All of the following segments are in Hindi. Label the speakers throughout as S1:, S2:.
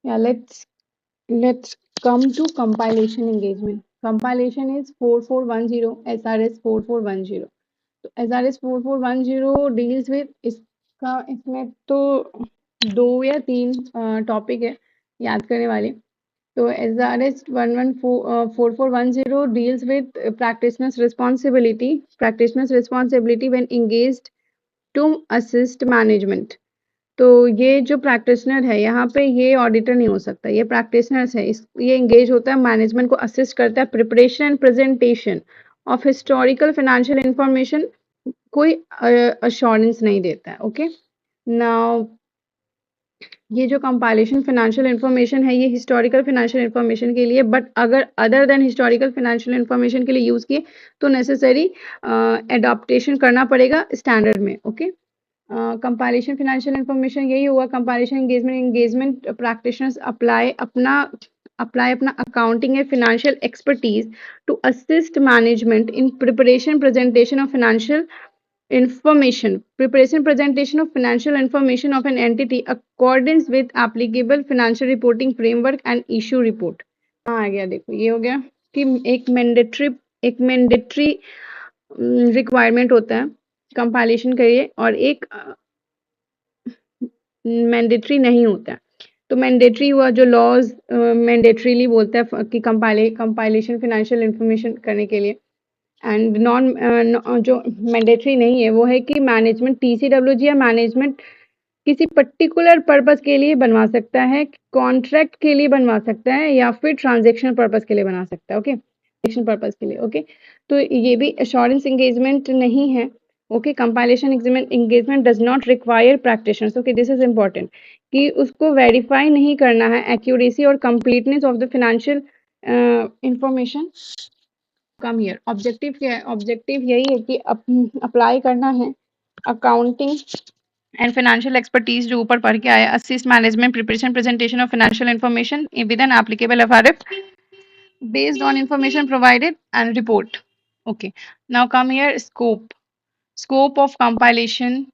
S1: Yeah, let's come to compilation engagement. Compilation is 4410, SRS 4410. तो SRS 4410 डील्स विद इसका, इसमें तो 2 या 3 टॉपिक है याद करने वाले। तो SRS 4410 deals with practitioner's responsibility when engaged to assist management। तो ये जो प्रैक्टिशनर है यहाँ पे, ये ऑडिटर नहीं हो सकता, ये प्रैक्टिशनर्स है। ये एंगेज होता है, मैनेजमेंट को असिस्ट करता है preparation and presentation of historical financial information, कोई अश्योरेंस नहीं देता है। ओके, नाउ ये जो कंपाइलेशन फाइनेंशियल इंफॉर्मेशन है, ये हिस्टोरिकल फाइनेंशियल इंफॉर्मेशन के लिए, बट अगर other than historical financial information के लिए यूज किए तो नेसेसरी एडॉप्टेशन करना पड़ेगा स्टैंडर्ड में। ओके, कंपाइलेशन फाइनेंशियल इंफॉर्मेशन यही हुआ। कंपाइलेशन एंगेजमेंट प्रैक्टिशनर्स अप्लाई अपना accounting and financial expertise to assist management in preparation presentation of financial information, preparation presentation of financial information of an entity accordance with applicable financial reporting framework and issue report। हाँ, आ गया, देखो ये हो गया कि एक मैंडेटरी रिक्वायरमेंट होता है कंपाइलेशन के लिए, और एक मैंडेटरी नहीं होता है। तो मैंडेटरी हुआ जो लॉज मैंडेटरीली बोलता है कि कंपाइलेशन फाइनेंशियल इंफॉर्मेशन करने के लिए, एंड नॉन जो मैंडेटरी नहीं है वो है कि मैनेजमेंट टीसीडब्ल्यूजी या मैनेजमेंट किसी पर्टिकुलर पर्पस के लिए बनवा सकता है, कॉन्ट्रैक्ट के लिए बनवा सकता है, या फिर ट्रांजेक्शन पर्पस के लिए बना सकता है। ओके, ट्रांजेक्शन पर्पस के लिए। ओके, तो ये भी एश्योरेंस एंगेजमेंट नहीं है। Okay, compilation engagement does not require practitioners. Okay, this is important कि उसको वेरीफाई नहीं करना है एक्यूरेसी और completeness of the financial information. Come here objective क्या है? ऑब्जेक्टिव यही है कि अप्लाई करना है अकाउंटिंग एंड फाइनेंशियल एक्सपर्टीज जो ऊपर पढ़ के आया, assist management preparation presentation of financial information with an applicable FRF based on information provided and report। Okay, now come here, scope of compilation,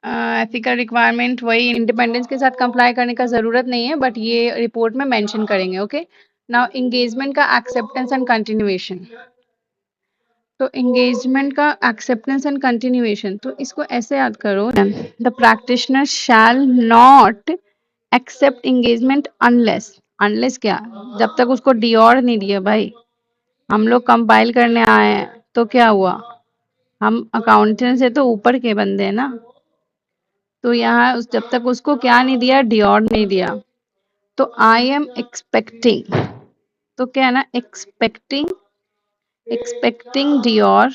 S1: ethical requirement वही इंडिपेंडेंस के साथ कंप्लाई करने का जरूरत नहीं है, बट ये रिपोर्ट में मेंशन करेंगे। ओके, नाउ एंगेजमेंट का एक्सेप्टेंस एंड कंटिन्यूएशन। तो एंगेजमेंट का एक्सेप्टेंस एंड कंटिन्यूएशन, तो इसको ऐसे याद करो, the practitioner shall not accept engagement unless क्या, जब तक उसको डियोर नहीं दिया। भाई हम लोग कंपाइल करने आए हैं तो क्या हुआ, हम अकाउंटेंट से तो ऊपर के बंदे हैं ना, तो यहाँ जब तक उसको क्या नहीं दिया, डियोर नहीं दिया, तो आई एम एक्सपेक्टिंग, तो क्या है ना, expecting Dior,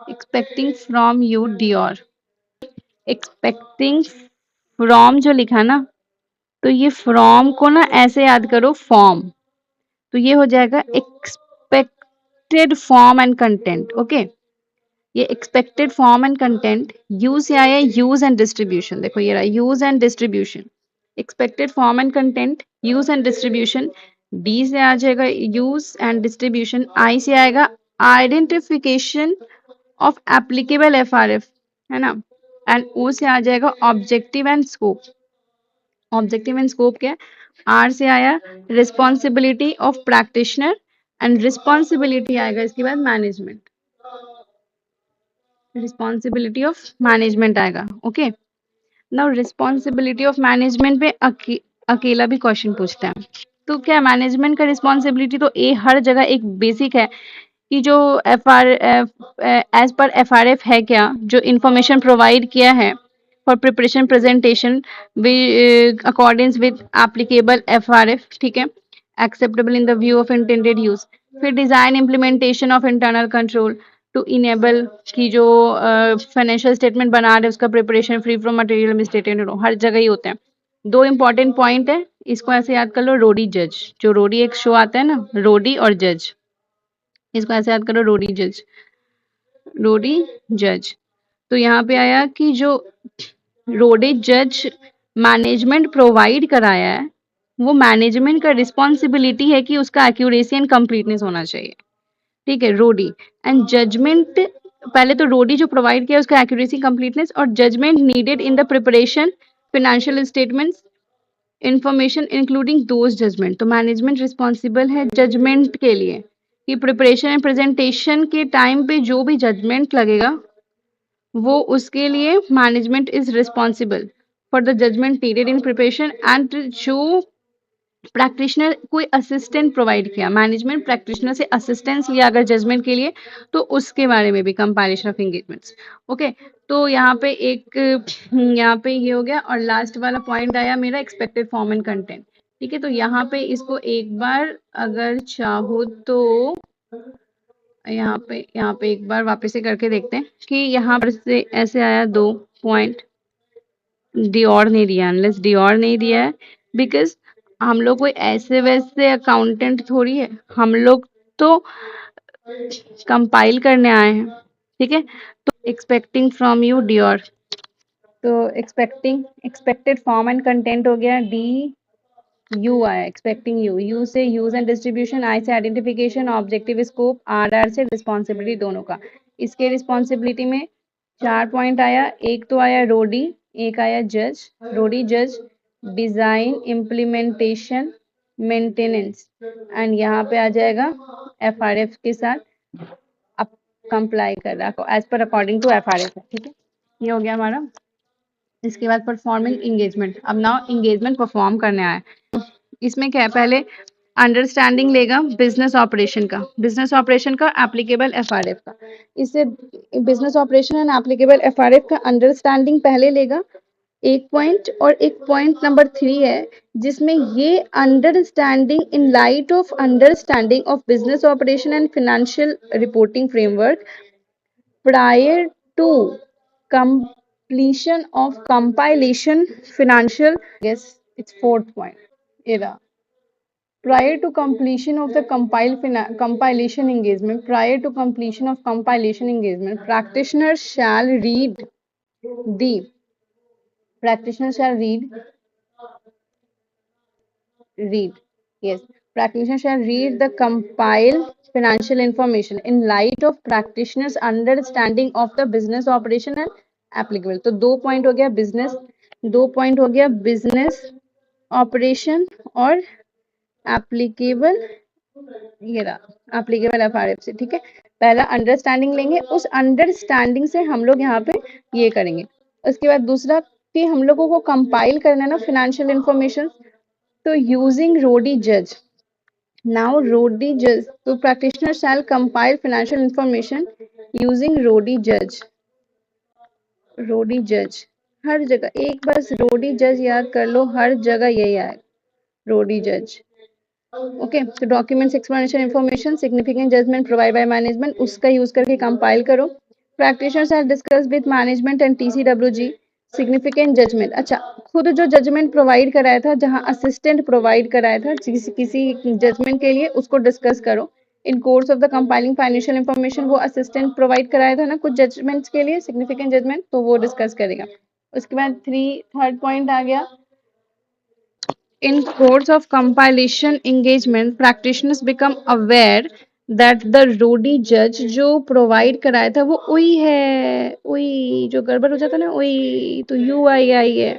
S1: expecting from you dior। Expecting from जो लिखा ना, तो ये फ्रॉम को ना ऐसे याद करो, फॉर्म, तो ये हो जाएगा expected form and content. Okay, ये expected form and content, use से आया यूज एंड डिस्ट्रीब्यूशन। देखो ये रहा use and distribution, expected form and content, use and distribution. D से आ जाएगा यूज एंड डिस्ट्रीब्यूशन, आई से आएगा आइडेंटिफिकेशन ऑफ एप्लीकेबल एफआरएफ, है ना, एंड ओ से आ जाएगा objective and scope. Objective and scope क्या है? आर से आया responsibility of practitioner, and responsibility आएगा इसके बाद मैनेजमेंट, रिस्पॉन्सिबिलिटी ऑफ मैनेजमेंट आएगा। Okay, now responsibility of management पे अकेला भी क्वेश्चन पूछता है, तो क्या मैनेजमेंट का रिस्पॉन्सिबिलिटी तो हर जगह एक बेसिक है कि जो एज पर एफआरएफ है क्या, जो इंफॉर्मेशन प्रोवाइड किया है for preparation presentation according with applicable FRF, ठीक है, acceptable in the view of intended use. फिर design implementation of internal control to enable की जो फाइनेंशियल स्टेटमेंट बना रहे उसका preparation free from material misstatement, हर जगह ही होते हैं। दो इंपॉर्टेंट पॉइंट है, इसको ऐसे याद कर लो, रोडी जज, जो रोडी एक शो आता है ना, रोडी और जज, इसको ऐसे याद करो, रोडी जज। तो यहाँ पे आया कि जो रोडी जज मैनेजमेंट प्रोवाइड कराया है, वो मैनेजमेंट का रिस्पॉन्सिबिलिटी है कि उसका एक्यूरेसी एंड कंप्लीटनेस होना चाहिए, ठीक है, रोडी। एंड जजमेंट पहले तो रोडी जो प्रोवाइड किया उसका एक्यूरेसी, कंप्लीटनेस और judgement needed in the preparation financial statements information including those judgement. तो मैनेजमेंट रिस्पॉन्सिबल है जजमेंट के लिए कि प्रिपरेशन एंड प्रेजेंटेशन के टाइम पे जो भी जजमेंट लगेगा वो उसके लिए management is responsible for the judgement needed in preparation. And जो प्रैक्टिशनर कोई असिस्टेंट प्रोवाइड किया, मैनेजमेंट प्रैक्टिशनर से असिस्टेंस लिया अगर जजमेंट के लिए, तो उसके बारे में भी कंपाइलेशन ऑफ एंगेजमेंट्स। ओके, तो यहाँ पे ये हो गया। और लास्ट वाला पॉइंट आया मेरा एक्सपेक्टेड फॉर्म एंड कंटेंट। ठीक है, तो यहाँ पे इसको एक बार अगर चाहो तो यहाँ पे एक बार वापस से करके देखते हैं कि यहाँ पर से ऐसे आया 2 पॉइंट, डियोर नहीं दिया, अनलेस डियोर नहीं दिया है, बिकॉज हम लोग कोई ऐसे वैसे अकाउंटेंट थोड़ी है, हम लोग तो कंपाइल करने आए हैं। ठीक है, तो एक्सपेक्टिंग फ्रॉम यू डियोर, तो एक्सपेक्टेड फॉर्म एंड कंटेंट हो गया, डी यू आया, एक्सपेक्टिंग यू, यू से यूज एंड डिस्ट्रीब्यूशन, आई से आइडेंटिफिकेशन, ऑब्जेक्टिव स्कोप, आर से रिस्पॉन्सिबिलिटी दोनों का। इसके रिस्पॉन्सिबिलिटी में 4 पॉइंट आया, एक तो आया रोडी, एक आया जज। रोडी जज डिजाइन, इम्प्लीमेंटेशन, मेंटेनेंस, एंड यहाँ पे आ जाएगा एफआरएफ के साथ अब कंप्लाई कर रहा है as per according to FRF. ठीक है, ये हो गया हमारा। इसके बाद परफॉर्मिंग एंगेजमेंट, अब नाउ एंगेजमेंट परफॉर्म करने आए। इसमें क्या है, पहले अंडरस्टैंडिंग लेगा बिजनेस ऑपरेशन का, बिजनेस ऑपरेशन का एप्लीकेबल एफआरएफ का। इससे business operation and applicable FRF का अंडरस्टैंडिंग पहले लेगा एक पॉइंट, और एक पॉइंट नंबर 3 है जिसमें ये understanding in light of understanding of business operation and financial reporting framework prior to completion of compilation financial, yes, it's 4th point era, prior to completion of the compilation engagement, prior to completion of compilation engagement, practitioner shall read the practitioner shall read yes, practitioner shall read the compiled financial information in light of practitioner's understanding of the business operation and applicable। तो 2 पॉइंट हो गया बिजनेस, 2 पॉइंट हो गया बिजनेस ऑपरेशन और एप्लीकेबल, ये रहा एप्लीकेबल एफआरएफ से। ठीक है, पहला अंडरस्टैंडिंग लेंगे, उस अंडरस्टैंडिंग से हम लोग यहाँ पे ये करेंगे। उसके बाद दूसरा कि हम लोगों को कंपाइल करना है ना फाइनेंशियल इंफॉर्मेशन, तो यूजिंग रोडी जज, now Rodi judge, so practitioner shall compile financial information using Rodi judge। Rodi judge हर जगह एक बस Rodi judge याद कर लो, हर जगह यही आए Rodi judge। ओके, तो documents, explanation, information, significant judgement provide by management, उसका यूज करके कंपाइल करो। Practitioners have discuss with management and TCWG significant judgement. अच्छा, खुद जो जजमेंट प्रोवाइड कराया था, जहां असिस्टेंट प्रोवाइड कराया था किसी जजमेंट के लिए, उसको डिस्कस करो। In course of the compiling financial information, वो असिस्टेंट प्रोवाइड कराया था ना कुछ जजमेंट्स के लिए सिग्निफिकेंट जजमेंट, तो वो डिस्कस करेगा। उसके बाद थर्ड पॉइंट आ गया, in course of compilation engagement practitioners become aware that the रोडी जज जो प्रोवाइड कराया था वो वही है, वही जो गड़बड़ हो जाता ना, वही तो यू आई है,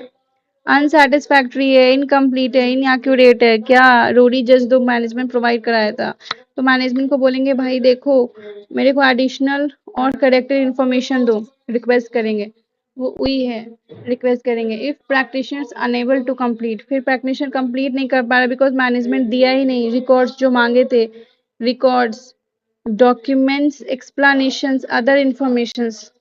S1: अनसेटिस्फैक्ट्री है, इनकम्प्लीट है, इनएक्यूरेट है, क्या रोडी जज दो मैनेजमेंट प्रोवाइड कराया था। तो मैनेजमेंट को बोलेंगे भाई देखो मेरे को एडिशनल और करेक्टेड इंफॉर्मेशन दो, रिक्वेस्ट करेंगे, वो वही है, रिक्वेस्ट करेंगे। If practitioners unable to complete, फिर प्रैक्टिशनर कंप्लीट नहीं कर पा रहा बिकॉज मैनेजमेंट दिया ही नहीं रिकॉर्ड्स जो मांगे थे, records, documents, explanations, other informations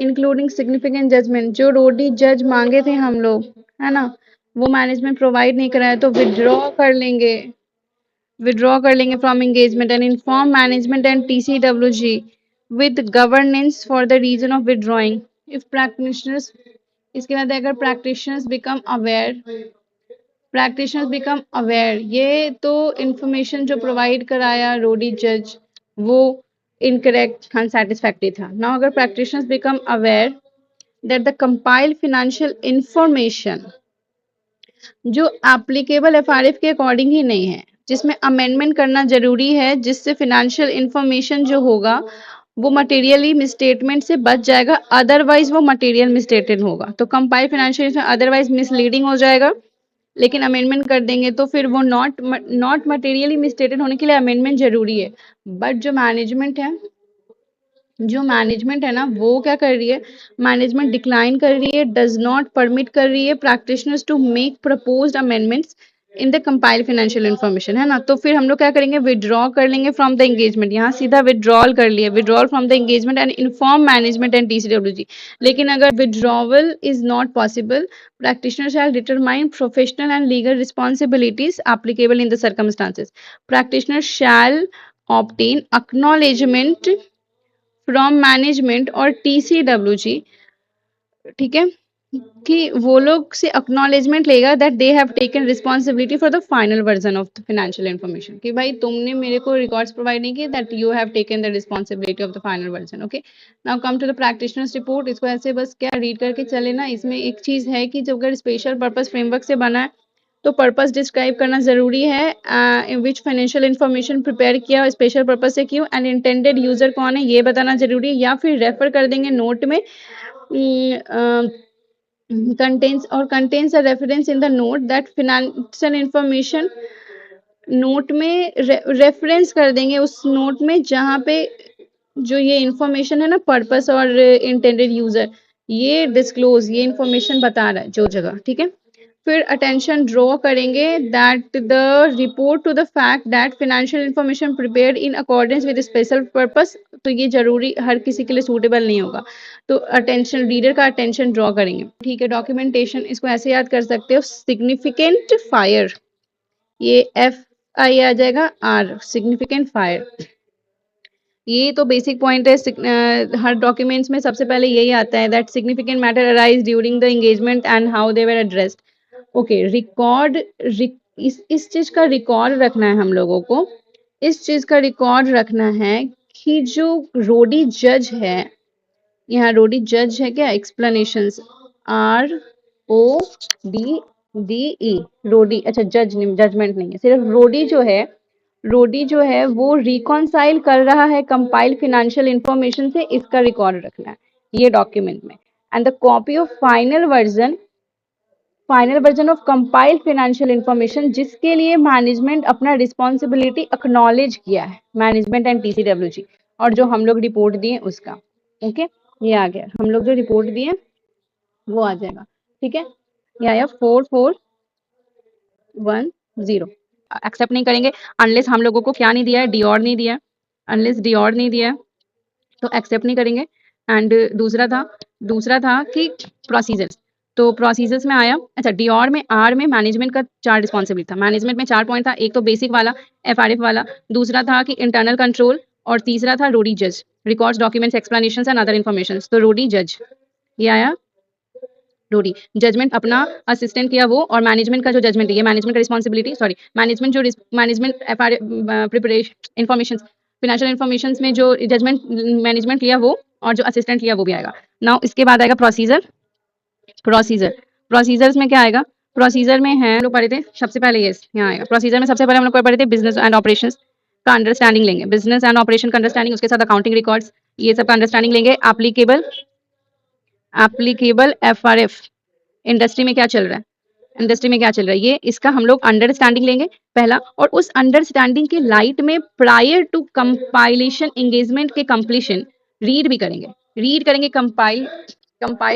S1: including significant judgement, जो रोडी जज मांगे थे हम लोग, है ना, वो मैनेजमेंट प्रोवाइड नहीं कराया, तो विड्रॉ कर लेंगे from engagement and inform management and TCWG with governance for the reason of withdrawing. If practitioners, इसके बाद अगर प्रैक्टिशनर्स बिकम अवेयर, ये तो इंफॉर्मेशन जो प्रोवाइड कराया रोडी जज वो इनकरेक्ट, अनसेटिस्फैक्टरी था। नाउ अगर practitioners become aware that the compiled financial information जो एप्लीकेबल एफआरएफ के अकॉर्डिंग ही नहीं है, जिसमें अमेंडमेंट करना जरूरी है, जिससे फाइनेंशियल इंफॉर्मेशन जो होगा वो मटेरियली मिसस्टेटमेंट से बच जाएगा, अदरवाइज वो मटेरियल मिसस्टेटेड होगा। तो कंपाइल फाइनेंशियल अदरवाइज मिसलीडिंग हो जाएगा, लेकिन अमेंडमेंट कर देंगे तो फिर वो नॉट मटेरियली मिसस्टेटेड होने के लिए अमेंडमेंट जरूरी है। बट जो मैनेजमेंट है ना, वो क्या कर रही है, मैनेजमेंट डिक्लाइन कर रही है, डज नॉट परमिट कर रही है practitioners to make proposed amendments in the compile financial information, है ना। तो फिर हम लोग क्या करेंगे, विड्रॉ कर लेंगे फ्रॉम द एंगेजमेंट, यहाँ सीधा विड्रॉल कर लिया, withdrawal from the engagement and inform management and TCWG. लेकिन अगर withdrawal is not possible, practitioner shall determine professional and legal responsibilities applicable in the circumstances. Practitioner shall obtain acknowledgement from management और टीसीडब्ल्यूजी, ठीक है, कि वो लोग से अक्नॉलेजमेंट लेगा that they have taken responsibility for the final version of the financial information, कि भाई तुमने मेरे को रिकॉर्ड्स प्रोवाइड नहीं किए, that you have taken the responsibility of the final version. Okay, now come to the practitioners report. इसको ऐसे बस क्या रीड करके चले ना। इसमें एक चीज है कि जब अगर स्पेशल पर्पस फ्रेमवर्क से बना है तो पर्पस डिस्क्राइब करना जरूरी है, विच फाइनेंशियल इन्फॉर्मेशन प्रिपेयर किया, स्पेशल पर्पस से क्यों, एंड इंटेंडेड यूजर कौन है ये बताना जरूरी है, या फिर रेफर कर देंगे नोट में, contains a reference in the note that financial information, note में रेफरेंस कर देंगे उस नोट में जहाँ पे जो ये इंफॉर्मेशन है ना, पर्पस और इंटेंडेड यूजर, ये डिस्क्लोज, ये इंफॉर्मेशन बता रहा है जो जगह, ठीक है। फिर अटेंशन ड्रॉ करेंगे that the report to the fact that financial information prepared in accordance with special purpose, तो ये जरूरी हर किसी के लिए सूटेबल नहीं होगा, तो अटेंशन, रीडर का अटेंशन ड्रॉ करेंगे, ठीक है। डॉक्यूमेंटेशन, इसको ऐसे याद कर सकते हो, सिग्निफिकेंट फायर, ये एफ आई आ जाएगा, आर सिग्निफिकेंट फायर, ये तो बेसिक पॉइंट है। हर डॉक्यूमेंट्स में सबसे पहले यही आता है that significant matter arise during the engagement and how they were addressed. Okay, record, इस चीज का रिकॉर्ड रखना है हम लोगों को, इस चीज का रिकॉर्ड रखना है कि जो रोडी जज है, यहाँ रोडी जज है क्या, explanations, R O D D E, roadie, अच्छा जज नहीं, जजमेंट नहीं है, सिर्फ रोडी जो है वो रिकॉन्साइल कर रहा है कंपाइल फिनेंशियल इंफॉर्मेशन से, इसका रिकॉर्ड रखना है ये डॉक्यूमेंट में। And the copy of final version of compile financial information, जिसके लिए मैनेजमेंट अपना रिस्पॉन्सिबिलिटी एक्नॉलेज किया है, मैनेजमेंट एंड टीसीडब्ल्यूजी, और जो हम लोग रिपोर्ट दिए उसका। ओके, ये आ गया, हम लोग जो रिपोर्ट दिए वो आ जाएगा, ठीक है। ये आया 4410, एक्सेप्ट नहीं करेंगे अनलेस हम लोगों को क्या नहीं दिया है, डियोर नहीं दिया है, अनलेस डियोर नहीं दिया है तो एक्सेप्ट नहीं करेंगे। एंड दूसरा था कि प्रोसीजर्स, तो प्रोसीजर्स में आया, अच्छा डियोर में, आर में मैनेजमेंट का 4 रिस्पॉन्सिबिलिटी था, मैनेजमेंट में 4 पॉइंट था, एक तो बेसिक वाला एफआरएफ वाला, दूसरा था कि इंटरनल कंट्रोल, और तीसरा था रोडी जज, records documents explanations and other information. तो रोडी जज, ये आया रोडी जजमेंट, अपना असिस्टेंट किया वो, और मैनेजमेंट का जो जजमेंट है ये मैनेजमेंट का रिस्पॉन्सिबिलिटी, सॉरी मैनेजमेंट जो management preparation information financial information में जो जजमेंट मैनेजमेंट लिया वो, और जो असिस्टेंट लिया वो भी आएगा। नाउ इसके बाद आएगा प्रोसीजर्स में क्या आएगा, प्रोसीजर में है, हम लोग पढ़े थे सबसे पहले, ये यहाँ आएगा प्रोसीजर में, सबसे पहले हम लोग पढ़े थे बिजनेस एंड ऑपरेशंस का अंडरस्टैंडिंग लेंगे, बिजनेस एंड ऑपरेशन का अंडरस्टैंडिंग, उसके साथ अकाउंटिंग रिकॉर्ड्स, ये सब का अंडरस्टैंडिंग लेंगे। एप्लीकेबल एफआरएफ, इंडस्ट्री में क्या चल रहा है, ये इसका हम लोग अंडरस्टैंडिंग लेंगे पहला, और उस अंडरस्टैंडिंग के लाइट में प्रायर टू कंपाइलेशन एंगेजमेंट के कंप्लीशन रीड करेंगे compile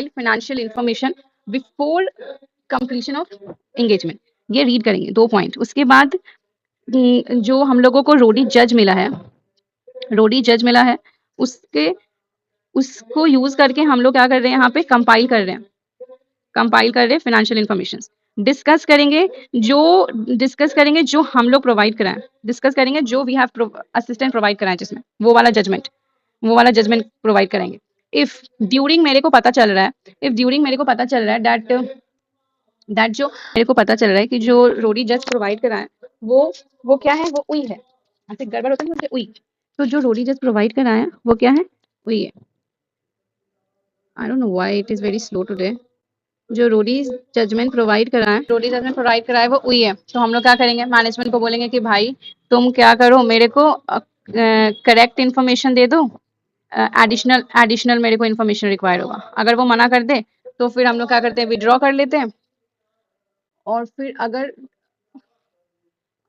S1: financial information before completion of engagement, ये रीड करेंगे 2 पॉइंट। उसके बाद जो हम लोगों को रोडी जज मिला है, उसको यूज करके हम लोग क्या कर रहे हैं, यहाँ पे कंपाइल कर रहे हैं फाइनेंशियल इंफॉर्मेशन, डिस्कस करेंगे जो हम लोग प्रोवाइड कराएं, जो वी हैव असिस्टेंट प्रोवाइड कराएं, जिसमें वो वाला जजमेंट प्रोवाइड करेंगे। इफ ड्यूरिंग मेरे को पता चल रहा है कि जो रोडी जज प्रोवाइड कराएं वो क्या है, वो उई है, ऐसे गड़बड़ होता है ना, उई, तो जो रोडी जज प्रोवाइड कराएं वो क्या है, उई है। I don't know why it is very slow today. जो रोडी जजमेंट प्रोवाइड कराए वो हुई है, तो हम लोग क्या करेंगे, मैनेजमेंट को बोलेंगे कि भाई तुम क्या करो, मेरे को करेक्ट इन्फॉर्मेशन दे दो, एडिशनल एडिशनल मेरे को इन्फॉर्मेशन रिक्वायर होगा। अगर वो मना कर दे तो फिर हम लोग क्या करते हैं, विड्रॉ कर लेते हैं। और फिर अगर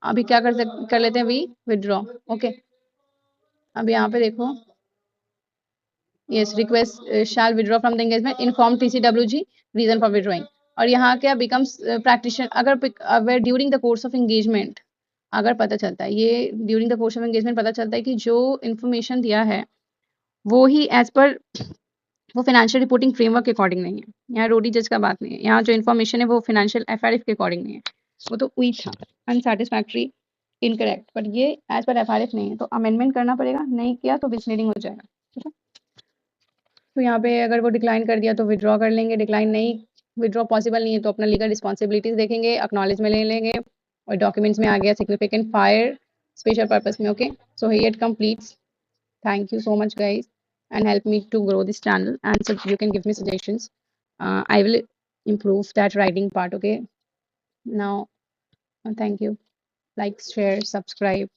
S1: अभी क्या कर लेते हैं, वी विड्रॉ। ओके, अब यहाँ पे देखो, yes, request shall withdraw from the engagement, inform TCWG reason for withdrawing. और यहाँ क्या बिकम्स प्रैक्टिशनर, अगर during the course of engagement अगर पता चलता है, ये during the course of engagement पता चलता है कि जो इन्फॉर्मेशन दिया है वो ही एज पर वो फाइनेंशियल रिपोर्टिंग फ्रेमवर्क के अकॉर्डिंग नहीं है। यहाँ रोडी जज का बात नहीं है, यहाँ जो इन्फॉर्मेशन है वो फाइनेंशियल एफआरएफ के अकॉर्डिंग नहीं है। वो तो वीक था, अनसेटिस्फैक्ट्री, इनकरेक्ट, बट ये एज पर एफआरएफ नहीं है, तो अमेंडमेंट करना पड़ेगा, नहीं किया तो मिसलीडिंग हो जाएगा। ठीक है, तो यहाँ पे अगर वो डिक्लाइन कर दिया तो विड्रॉ कर लेंगे, डिक्लाइन नहीं, विड्रॉ पॉसिबल नहीं है तो अपना लीगल रिस्पॉन्सिबिलिटीज देखेंगे, एक्नॉलेज में ले लेंगे, और डॉक्यूमेंट्स में आ गया सिग्निफिकेंट फायर स्पेशल पर्पस में। Okay, so here it completes. Thank you so much, guys, and help me to grow this channel. And so you can give me suggestions. I will improve that writing part. Okay. Now, thank you. Like, share, subscribe.